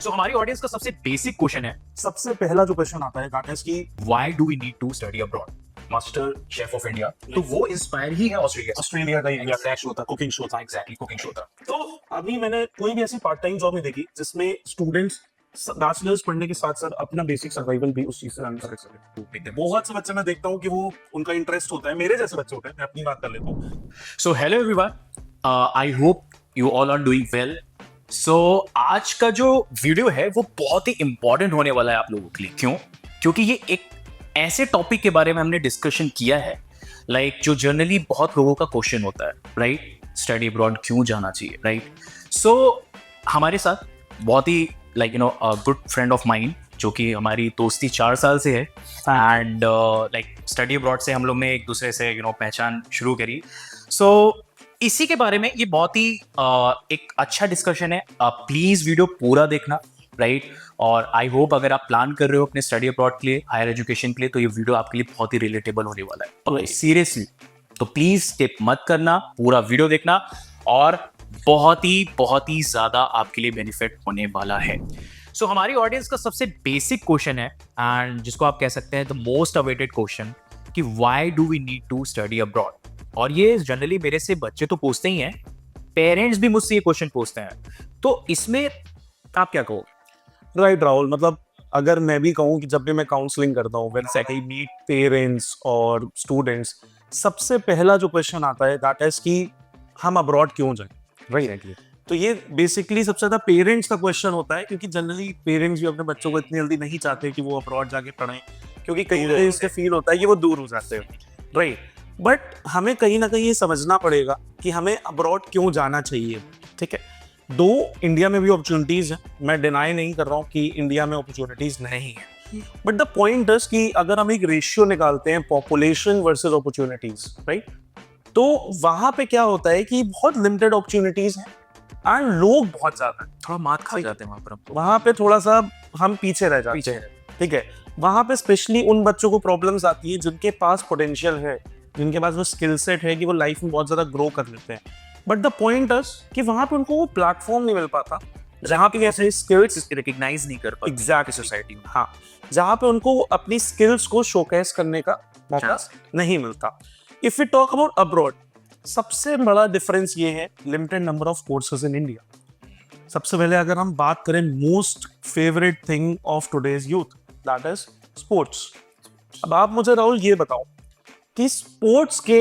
सो हमारी ऑडियंस का सबसे बेसिक क्वेश्चन है, सबसे पहला जो क्वेश्चन आता है दैट इज कि why do we need to study abroad? Master chef of India, तो वो इंस्पायर ही है ऑस्ट्रेलिया से। ऑस्ट्रेलिया का इंडिया Exact शो था, कुकिंग शो था। एग्जैक्टली, कुकिंग शो था। तो अभी मैंने कोई भी ऐसी पार्ट टाइम जॉब नहीं देखी जिसमें स्टूडेंट्स बैचलर्स पढ़ने के साथ साथ अपना बेसिक सर्वाइवल भी उस चीज से अर्न कर सके। बहुत से बच्चे मैं देखता हूँ कि वो उनका इंटरेस्ट होता है, मेरे जैसे बच्चे होते हैं, मैं अपनी बात कर लेता हूँ। So hello everyone, I hope you all are doing well. So आज का जो वीडियो है वो बहुत ही इंपॉर्टेंट होने वाला है आप लोगों के लिए। क्यों? क्योंकि ये एक ऐसे टॉपिक के बारे में हमने डिस्कशन किया है लाइक जो जनरली बहुत लोगों का क्वेश्चन होता है, राइट? स्टडी अब्रॉड क्यों जाना चाहिए, राइट? सो हमारे साथ बहुत ही like a good friend of mind, जो कि हमारी दोस्ती 4 साल से है एंड लाइक स्टडी अब्रॉड से हम लोग ने एक दूसरे से पहचान शुरू करी। सो इसी के बारे में ये बहुत ही एक अच्छा डिस्कशन है। आप प्लीज वीडियो पूरा देखना, राइट? और आई होप अगर आप प्लान कर रहे हो अपने स्टडी अब्रॉड के लिए, हायर एजुकेशन के लिए, तो ये वीडियो आपके लिए बहुत ही रिलेटेबल होने वाला है। और सीरियसली तो प्लीज स्किप मत करना, पूरा वीडियो देखना और बहुत ही ज्यादा आपके लिए बेनिफिट होने वाला है। सो हमारी ऑडियंस का सबसे बेसिक क्वेश्चन है एंड जिसको आप कह सकते हैं द मोस्ट अवेटेड क्वेश्चन, कि why do we need to study abroad? और ये जनरली मेरे से बच्चे तो पूछते ही हैं, पेरेंट्स भी मुझसे ये क्वेश्चन पूछते हैं। तो इसमें आप क्या कहो? राइट राहुल, मतलब अगर मैं भी कहूँ कि जब भी मैं काउंसलिंग करता हूँ, व्हेन आई मीट पेरेंट्स और स्टूडेंट्स, सबसे पहला जो क्वेश्चन आता है दैट इज कि हम अब्रॉड क्यों जाएं, राइट? तो ये बेसिकली सबसे ज्यादा पेरेंट्स का क्वेश्चन होता है, क्योंकि जनरली पेरेंट्स भी अपने बच्चों को इतनी जल्दी नहीं चाहते कि वो अब्रॉड जाके पढ़ें, क्योंकि कहीं ना कहीं इससे फील होता है कि वो दूर हो जाते हैं, राइट? बट हमें कहीं ना कहीं ये समझना पड़ेगा कि हमें अब्रॉड क्यों जाना चाहिए, ठीक है? दो इंडिया में भी अपॉर्चुनिटीज है, मैं डिनाई नहीं कर रहा हूँ कि इंडिया में अपॉर्चुनिटीज नहीं है, बट द पॉइंट इज कि अगर हम एक रेशियो निकालते हैं पॉपुलेशन वर्सेस अपॉर्चुनिटीज, राइट, तो वहां पे क्या होता है कि बहुत लिमिटेड अपॉर्चुनिटीज हैं एंड लोग बहुत ज्यादा हैं, थोड़ा मात खा जाते हैं वहां पर। वहां पे थोड़ा सा हम पीछे रह जाते हैं, ठीक है? वहां पे स्पेशली उन बच्चों को प्रॉब्लम्स आती है जिनके पास पोटेंशियल है, जिनके पास वो स्किल सेट है कि वो लाइफ में बहुत ज्यादा ग्रो कर लेते हैं, बट द पॉइंट इज कि वहां पे उनको वो प्लेटफॉर्म नहीं मिल पाता जहाँ पे ऐसे स्किल्स रिकग्नाइज नहीं कर पाते एग्जैक्ट सोसाइटी में। हाँ, जहाँ पे उनको अपनी स्किल्स को शोकेस करने का मौका नहीं मिलता। If we talk about abroad, सबसे बड़ा डिफरेंस ये है limited number of courses in India. सबसे पहले अगर हम बात करें most favourite thing of today's youth, that is sports. अब आप मुझे राहुल ये बताओ कि स्पोर्ट्स के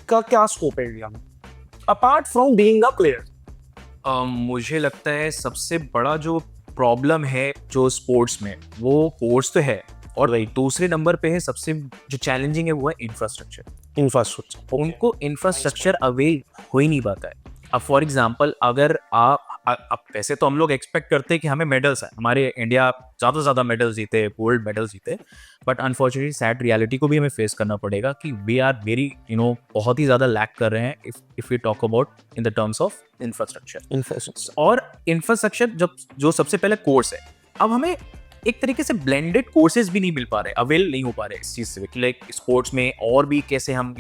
का क्या स्कोप है इंडिया में apart from being a player? मुझे लगता है सबसे बड़ा जो प्रॉब्लम है जो स्पोर्ट्स में, वो कोर्स तो है, और वही दूसरे नंबर पे है सबसे जो चैलेंजिंग है वो है इंफ्रास्ट्रक्चर। उनको इंफ्रास्ट्रक्चर अवेल हो ही नहीं पाता है। अब फॉर एग्जांपल अगर आप वैसे तो हम लोग एक्सपेक्ट करते हैं कि हमें मेडल्स है, हमारे इंडिया ज़्यादा से ज़्यादा मेडल्स जीते, गोल्ड मेडल जीते, बट अनफॉर्चुनेटली सैड रियलिटी को भी हमें फेस करना पड़ेगा कि वी आर वेरी बहुत ही ज़्यादा लैक कर रहे हैं if you talk about in the terms of infrastructure. और इंफ्रास्ट्रक्चर जब जो सबसे पहले कोर्स है, अब हमें एक तरीके से ब्लेंडेड कोर्सेज भी नहीं मिल पा रहे, अवेल नहीं हो पा रहे इस चीज़ से, लाइक स्पोर्ट्स में और भी कैसे हम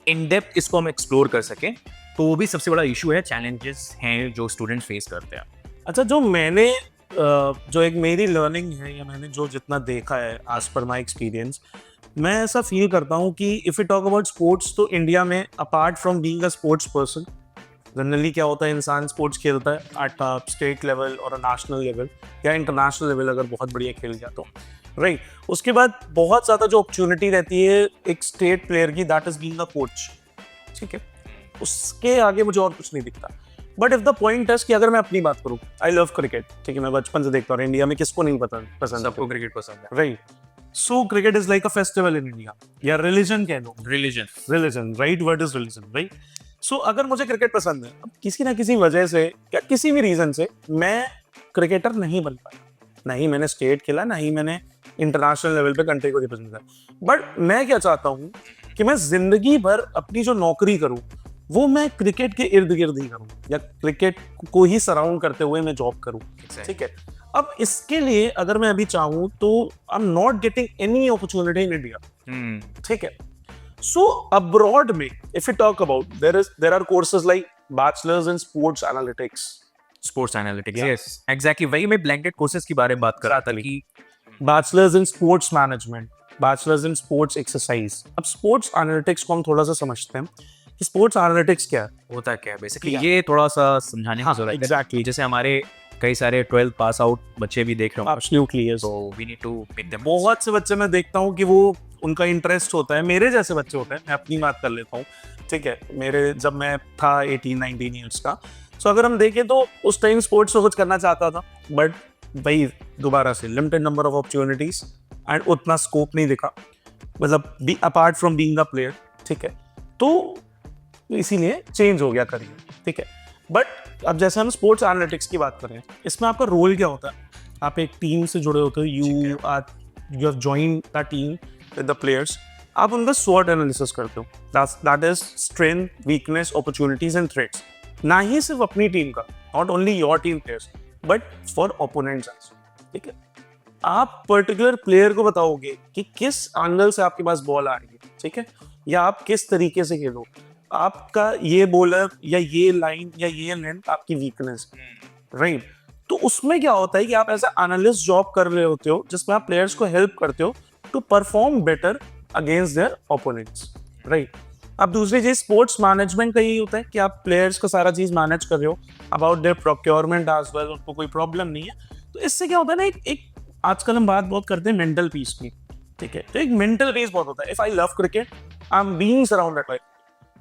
इन डेप्थ इसको हम एक्सप्लोर कर सकें, तो वो भी सबसे बड़ा इशू है, चैलेंजेस हैं जो स्टूडेंट्स फेस करते हैं। अच्छा, जो मैंने जो एक मेरी लर्निंग है या मैंने जो जितना देखा है एज पर माई एक्सपीरियंस, मैं ऐसा फील करता हूँ कि if you talk about sports, तो इंडिया में apart from being a sports person, generally क्या होता है, इंसान स्पोर्ट्स खेलता है एट स्टेट लेवल और नेशनल लेवल या इंटरनेशनल लेवल अगर बहुत बढ़िया खेल गया तो, राइट? उसके बाद बहुत ज़्यादा जो अपॉर्चुनिटी रहती है एक स्टेट प्लेयर की, that is being a coach, ठीक है? उसके आगे मुझे और कुछ नहीं दिखता। But if the point is कि अगर मैं अपनी बात करूँ, आई लव क्रिकेट, ठीक है? मैं बचपन से देखता हूँ, इंडिया में किसको नहीं पसंद सबको क्रिकेट पसंद है, right? So cricket is like a festival in India, या रिलीजन कह लो, religion, right? Word is religion, right? So अगर मुझे क्रिकेट पसंद है, अब किसी ना किसी वजह से या किसी भी रीजन से मैं क्रिकेटर नहीं बन पाया, नहीं मैंने स्टेट खेला, नहीं मैंने इंटरनेशनल लेवल पे कंट्री को रिप्रेजेंट किया, बट मैं क्या चाहता हूँ कि मैं जिंदगी भर अपनी जो नौकरी करूँ वो मैं क्रिकेट के इर्द गिर्द ही करूँ या क्रिकेट को ही सराउंड करते हुए मैं जॉब करूँ, ठीक है? अब इसके लिए अगर मैं अभी चाहूँ तो I am not getting any opportunity in India, ठीक है? सो अब्रॉड में if you talk about, there are courses like bachelors in sports analytics, sports analytics, yes exactly, वही मैं ब्लैंकेट कोर्सेज की बारे में बात कर रहा था कि bachelors in sports management, bachelors in sports exercise. अब स्पोर्ट्स एनालिटिक्स को हम थोड़ा सा समझते हैं कि स्पोर्ट्स एनालिटिक्स क्या है। होता क्या है बेसिकली, Yeah. ये थोड़ा सा समझाने की जरूरत है। exactly. जैसे हमारे कई सारे 12th पास आउट बच्चे भी देख रहे हो, एब्सोल्युटली यस। तो we need to make them. बहुत से बच्चे मैं देखता हूँ कि वो उनका इंटरेस्ट होता है, मेरे जैसे बच्चे होते हैं, मैं अपनी बात कर लेता हूँ, ठीक है। मेरे जब मैं था 18-19 ईयर्स का, सो अगर हम देखें तो उस टाइम स्पोर्ट्स में कुछ करना चाहता था, बट भाई दोबारा से limited number of opportunities and उतना स्कोप नहीं दिखा, मतलब apart from being a player, ठीक है। तो इसीलिए चेंज हो गया करियर, ठीक है। बट अब जैसे हम स्पोर्ट्स एनालिटिक्स की बात करें, इसमें आपका रोल क्या होता है? आप एक टीम से जुड़े होते हो, you have joined the team with the players, आप उनका स्वॉट एनालिसिस करते हो, that is strength, weakness, opportunities and threats. ना ही सिर्फ अपनी टीम का, not only your team players, but for opponents, ठीक है। आप पर्टिकुलर प्लेयर को बताओगे कि किस एंगल से आपके पास बॉल आ रही है, ठीक है, या आप किस तरीके से खेलो, आपका ये बॉलर या ये लाइन या ये लेंथ आपकी वीकनेस, राइट। तो उसमें क्या होता है कि आप एज ए एनालिस्ट जॉब कर रहे होते हो, जिसमें आप प्लेयर्स को हेल्प करते हो to perform better against their opponents, right. अब दूसरी चीज स्पोर्ट्स मैनेजमेंट का यही होता है कि आप प्लेयर्स को सारा चीज मैनेज कर रहे हो, about their procurement as well, उनको कोई प्रॉब्लम नहीं है। तो इससे क्या होता है ना, एक आजकल हम बात बहुत करते हैं मेंटल पीस की, ठीक है। तो एक मेंटल पीस बहुत होता है। If I love cricket, I am being surrounded by,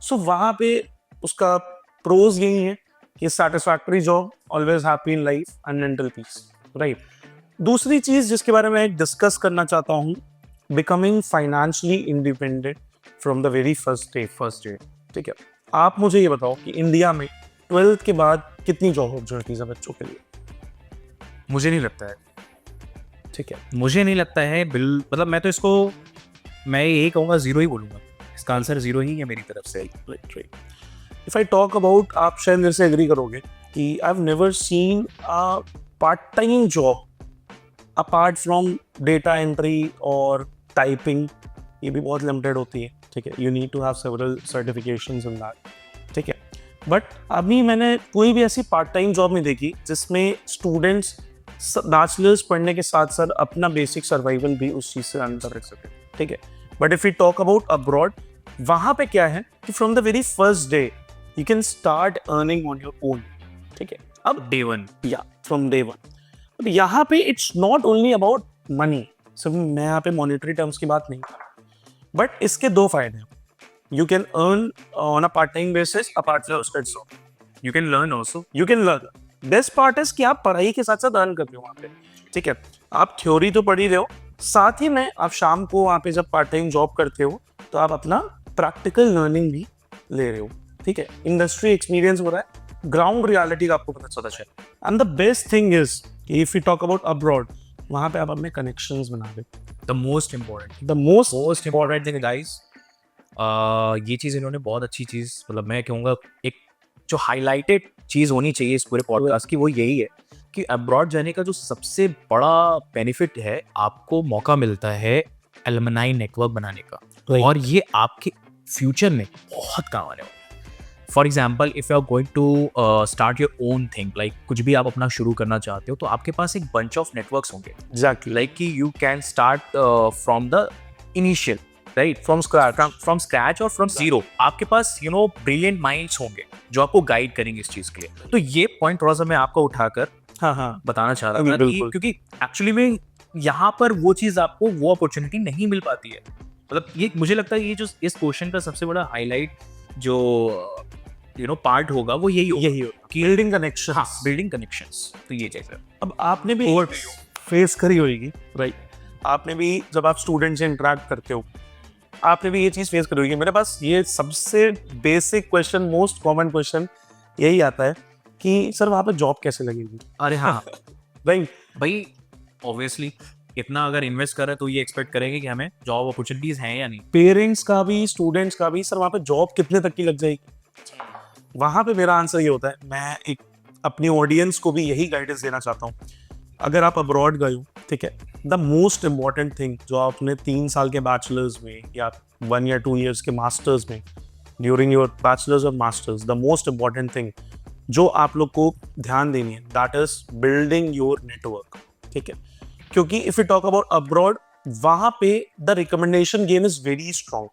so वहां पे उसका प्रोज यही है कि satisfactory job, always happy in life and mental peace, right. दूसरी चीज जिसके बारे में डिस्कस करना चाहता हूँ, becoming financially independent from the very first day, ठीक है। आप मुझे ये बताओ कि इंडिया में 12th के बाद कितनी जॉब अपॉर्चुनिटीज है बच्चों के लिए? मुझे नहीं लगता है, ठीक है। मुझे नहीं लगता है मतलब मैं तो इसको, मैं यही कहूँगा, जीरो ही बोलूंगा, इसका आंसर जीरो ही है मेरी तरफ से। Right. If I talk about, आप शायद मेरे से एग्री करोगे कि I have never seen a part time job apart from data entry और टाइपिंग, ये भी बहुत लिमिटेड होती है, ठीक है। You need to have several certifications in that, ठीक है। बट अभी मैंने कोई भी ऐसी पार्ट टाइम जॉब नहीं देखी जिसमें स्टूडेंट्स बैचलर्स पढ़ने के साथ साथ अपना बेसिक सर्वाइवल भी उस चीज़ से अंदर रख सके, ठीक है। But if you talk about abroad, वहाँ पे क्या है कि from the very first day you can start earning on your own, ठीक है। अब डे वन, या फ्रॉम डे वन। अब यहाँ पे it's not only about money, सिर्फ मैं यहाँ पे मॉनेटरी टर्म्स की बात नहीं कर रहा, बट इसके दो फायदे हैं। You can earn on a part time basis apart from studies, you can learn also, you can learn. Best part is कि आप पढ़ाई के साथ साथ अर्न कर रहे हो वहाँ पे, ठीक है। आप थ्योरी तो पढ़ ही रहे हो, साथ ही में आप शाम को वहाँ पे जब पार्ट टाइम जॉब करते हो तो आप अपना प्रैक्टिकल लर्निंग भी ले रहे हो, ठीक है। इंडस्ट्री एक्सपीरियंस हो रहा है, ग्राउंड रियलिटी का आपको पता चलता है। And the best thing is if you talk about abroad, वहाँ पे आप अपने कनेक्शंस बना रहे हो। The most important most thing guys, ये चीज़ इन्होंने बहुत अच्छी चीज़, मतलब मैं कहूँगा एक जो हाईलाइटेड चीज़ होनी चाहिए इस पूरे पॉडकास्ट की, वो यही है कि अब्रॉड जाने का जो सबसे बड़ा बेनिफिट है, आपको मौका मिलता है एलुमनाई नेटवर्क बनाने का, Right. और ये आपके फ्यूचर में बहुत काम आने वाला है। For example, if you are going to start your own thing, like कुछ भी आप अपना शुरू करना चाहते हो, तो आपके पास एक बंच ऑफ नेटवर्क्स होंगे, एग्जैक्टली, लाइक कि you can start from the initial, right, from scratch और फ्रॉम जीरो। आपके पास ब्रिलियंट माइंड्स होंगे जो आपको गाइड करेंगे इस चीज के लिए। तो ये पॉइंट थोड़ा सा मैं आपको उठाकर हाँ बताना चाह रहा था कि बिल्कुल। क्योंकि एक्चुअली में यहाँ पर वो चीज आपको, वो अपॉर्चुनिटी नहीं मिल पाती है। मतलब ये मुझे लगता है ये जो इस क्वेश्चन का सबसे बड़ा हाईलाइट जो पार्ट होगा वो यही होगा कि बिल्डिंग कनेक्शन, हाँ, बिल्डिंग कनेक्शंस। तो ये चीज है। अब आपने भी फेस करी होगी, राइट। आपने भी जब आप स्टूडेंट से इंटरेक्ट करते हो, आपने भी ये चीज फेस करी होगी। मेरे पास ये सबसे basic question, most common question यही आता है कि सर वहाँ पे जॉब कैसे लगेगी? अरे हाँ राइट भाई, ऑब्वियसली इतना अगर इन्वेस्ट कर रहे हैं तो ये एक्सपेक्ट करेंगे कि हमें जॉब अपॉर्चुनिटीज हैं या नहीं। पेरेंट्स का भी, स्टूडेंट्स का भी, सर वहाँ पे जॉब कितने तक की लग जाएगी? वहाँ पे मेरा आंसर ये होता है, मैं एक अपनी ऑडियंस को भी यही गाइडेंस देना चाहता हूँ। अगर आप अब्रॉड गए हो, ठीक है, द मोस्ट इम्पॉर्टेंट थिंग जो आपने 3 साल के बैचलर्स में या 1 या 2 years के मास्टर्स में, ड्यूरिंग योर बैचलर्स और masters, the most important thing जो आप लोग को ध्यान देनी है, that is building your network, ठीक है? क्योंकि if you talk about abroad, वहां पे the recommendation game is very strong.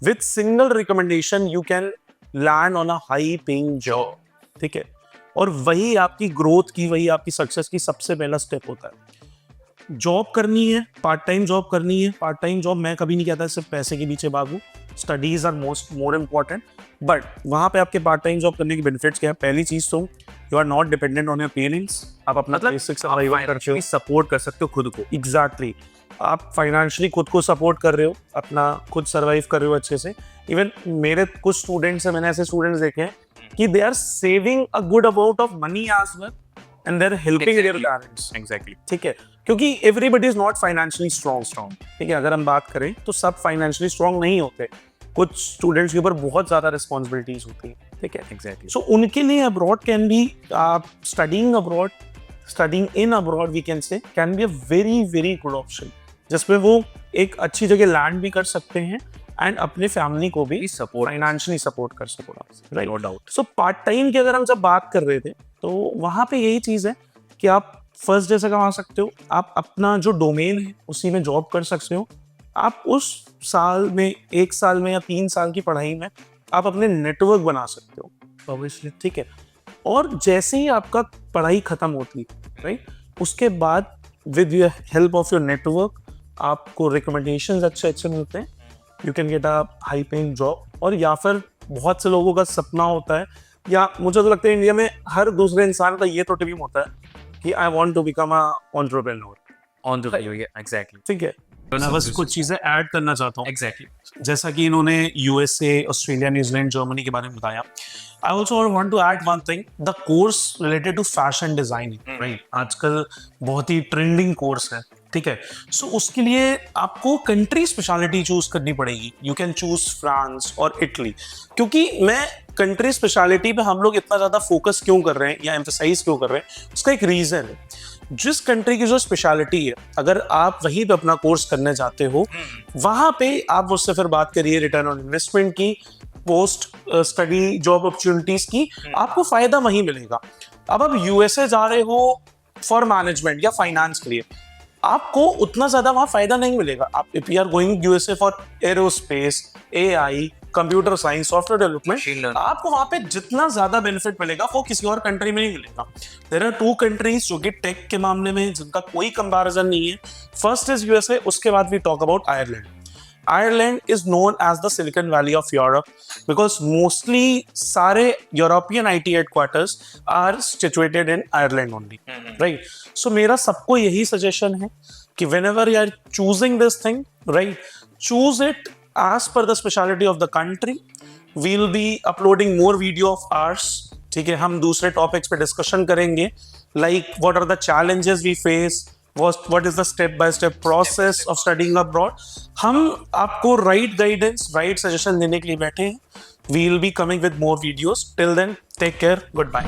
With single recommendation you can land on a high paying job, ठीक है? और वही आपकी ग्रोथ की, वही आपकी सक्सेस की सबसे पहला स्टेप होता है. जॉब करनी है, पार्ट टाइम जॉब करनी है. पार्ट टाइम जॉब मैं कभी नहीं कहता सिर्फ पैसे के पीछे भागो. Studies are more important, but वहाँ पे आपके पार्ट टाइम जॉब करने के बेनिफिट्स क्या है? पहली चीज तो you are not dependent on your parents. आप अपना बेसिक सर्वाइवल करते हो, सपोर्ट कर सकते हो खुद को. एग्जैक्टली. आप फाइनेंशियली खुद को सपोर्ट कर रहे हो, अपना खुद सर्वाइव कर रहे हो अच्छे से. इवन मेरे कुछ स्टूडेंट्स हैं, मैंने ऐसे स्टूडेंट्स देखे हैं कि they are saving a good amount of money as well and they are helping their parents. Exactly. ठीक है, क्योंकि everybody is not financially strong. ठीक है, अगर हम बात करें तो सब फाइनेंशियली स्ट्रॉन्ग नहीं होते. कुछ स्टूडेंट्स के ऊपर बहुत ज्यादा रिस्पॉन्सिबिलिटीज होती है. ठीक है, एग्जैक्टली. सो उनके लिए अब्रॉड कैन बी, आप studying abroad, studying in abroad we can say, can be a very very good option, जिसमें वो एक अच्छी जगह लैंड भी कर सकते हैं एंड अपने फैमिली को भी सपोर्ट, फाइनेंशियली सपोर्ट कर सको. Right, no doubt. So part time की अगर हम जब बात कर रहे थे तो वहां पे यही चीज है कि आप फर्स्ट जैसे कमा सकते हो, आप अपना जो डोमेन है उसी में जॉब कर सकते हो. आप उस साल में, 1 साल में या 3 साल की पढ़ाई में आप अपने नेटवर्क बना सकते हो, ऑब्वियसली. ठीक है, और जैसे ही आपका पढ़ाई खत्म होती है, राइट, उसके बाद with your help of your network आपको रिकमेंडेशंस अच्छे अच्छे मिलते हैं. You can get a high paying job. और या फिर बहुत से लोगों का सपना होता है, या मुझे तो लगता है इंडिया में हर दूसरे इंसान का ये तो ड्रीम होता है कि I want to become a entrepreneur. On the exactly. ठीक है, मैं बस कुछ चीजें ऐड करना चाहता हूँ. एग्जैक्टली. जैसा कि इन्होंने यूएसए, ऑस्ट्रेलिया, न्यूजीलैंड, जर्मनी के बारे में बताया. I also want to add one thing, the course related to fashion designing. Right, आजकल बहुत ही ट्रेंडिंग कोर्स है. ठीक है, सो उसके लिए आपको कंट्री स्पेशलिटी चूज करनी पड़ेगी. यू कैन चूज फ्रांस और इटली. क्योंकि मैं कंट्री स्पेशलिटी पे हम लोग इतना ज्यादा फोकस क्यों कर रहे हैं या एम्फसाइज क्यों कर रहे हैं, उसका एक रीजन है. जिस कंट्री की जो स्पेशलिटी है, अगर आप वहीं पे अपना कोर्स करने जाते हो, वहां पे आप उससे फिर बात करिए रिटर्न ऑन इन्वेस्टमेंट की, पोस्ट स्टडी जॉब अपॉर्चुनिटीज की, आपको फायदा वहीं मिलेगा. अब आप यूएसए जा रहे हो फॉर मैनेजमेंट या फाइनेंस के लिए, आपको उतना ज्यादा वहां फायदा नहीं मिलेगा. आप if you are going USA for aerospace, AI, computer science, software development, आपको वहां पे जितना ज्यादा बेनिफिट मिलेगा वो किसी और कंट्री में नहीं मिलेगा. देयर आर 2 कंट्रीज जो कि टेक के मामले में जिनका कोई कंपैरिजन नहीं है. फर्स्ट इज यूएसए, उसके बाद we talk about Ireland. Ireland is known as the Silicon Valley of Europe because mostly सारे European IT headquarters are situated in Ireland only, right? So मेरा सबको यही suggestion है कि whenever you are choosing this thing, right, choose it as per the speciality of the country. We'll be uploading more video of ours. ठीक है, हम दूसरे topics पे discussion करेंगे, like what are the challenges we face, what is the step by step process of studying abroad. हम आपको right guidance, right suggestion देने के लिए बैठे हैं. We will be coming with more videos. Till then, take care. Goodbye.